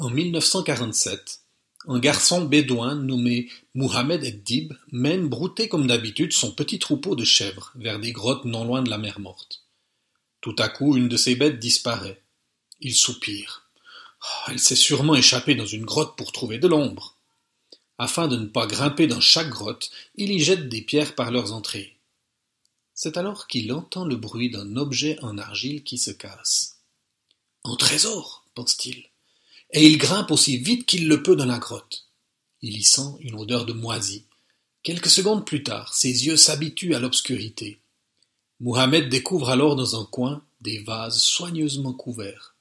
En 1947, un garçon bédouin nommé Mohamed ed-Dib mène brouter comme d'habitude son petit troupeau de chèvres vers des grottes non loin de la mer Morte. Tout à coup, une de ses bêtes disparaît. Il soupire. Elle s'est sûrement échappée dans une grotte pour trouver de l'ombre. Afin de ne pas grimper dans chaque grotte, il y jette des pierres par leurs entrées. C'est alors qu'il entend le bruit d'un objet en argile qui se casse. Un trésor, pense-t-il, et il grimpe aussi vite qu'il le peut dans la grotte. Il y sent une odeur de moisi. Quelques secondes plus tard, ses yeux s'habituent à l'obscurité. Mohamed découvre alors dans un coin des vases soigneusement couverts.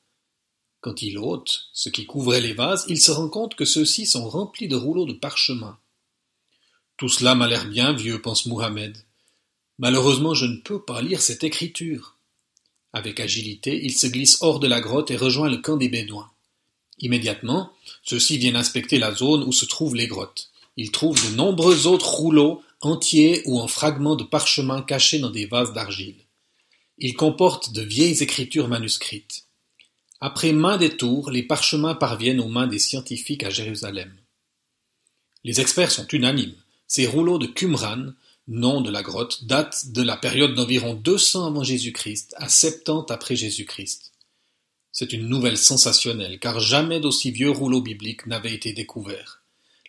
Quand il ôte ce qui couvrait les vases, il se rend compte que ceux-ci sont remplis de rouleaux de parchemin. Tout cela m'a l'air bien vieux, pense Mohamed. Malheureusement, je ne peux pas lire cette écriture. Avec agilité, il se glisse hors de la grotte et rejoint le camp des Bédouins. Immédiatement, ceux-ci viennent inspecter la zone où se trouvent les grottes. Ils trouvent de nombreux autres rouleaux, entiers ou en fragments de parchemin cachés dans des vases d'argile. Ils comportent de vieilles écritures manuscrites. Après maints détours, les parchemins parviennent aux mains des scientifiques à Jérusalem. Les experts sont unanimes. Ces rouleaux de Qumran, nom de la grotte, datent de la période d'environ 200 avant Jésus-Christ à 70 après Jésus-Christ. C'est une nouvelle sensationnelle, car jamais d'aussi vieux rouleaux bibliques n'avaient été découverts.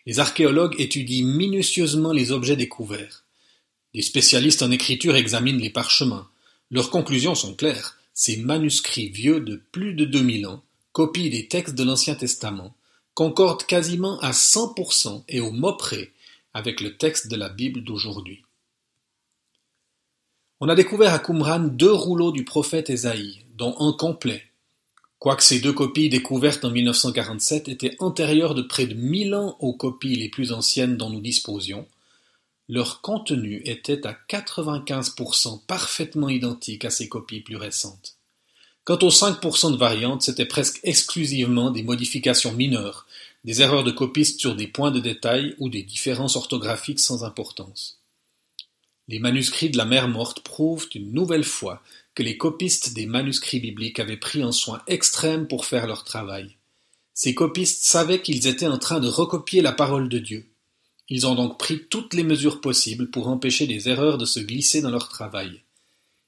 Les archéologues étudient minutieusement les objets découverts. Des spécialistes en écriture examinent les parchemins. Leurs conclusions sont claires. Ces manuscrits vieux de plus de 2000 ans, copies des textes de l'Ancien Testament, concordent quasiment à 100% et au mot près avec le texte de la Bible d'aujourd'hui. On a découvert à Qumran 2 rouleaux du prophète Ésaïe, dont un complet. Quoique ces 2 copies découvertes en 1947 étaient antérieures de près de 1000 ans aux copies les plus anciennes dont nous disposions, leur contenu était à 95% parfaitement identique à ces copies plus récentes. Quant aux 5% de variantes, c'était presque exclusivement des modifications mineures, des erreurs de copistes sur des points de détail ou des différences orthographiques sans importance. Les manuscrits de la mer Morte prouvent une nouvelle fois que les copistes des manuscrits bibliques avaient pris un soin extrême pour faire leur travail. Ces copistes savaient qu'ils étaient en train de recopier la parole de Dieu. Ils ont donc pris toutes les mesures possibles pour empêcher des erreurs de se glisser dans leur travail.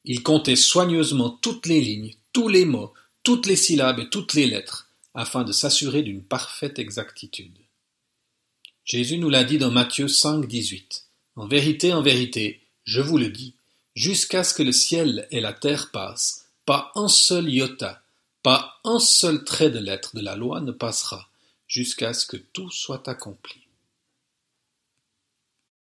Ils comptaient soigneusement toutes les lignes, tous les mots, toutes les syllabes et toutes les lettres, afin de s'assurer d'une parfaite exactitude. Jésus nous l'a dit dans Matthieu 5, 18. En vérité, je vous le dis, jusqu'à ce que le ciel et la terre passent, pas un seul iota, pas un seul trait de lettre de la loi ne passera, jusqu'à ce que tout soit accompli.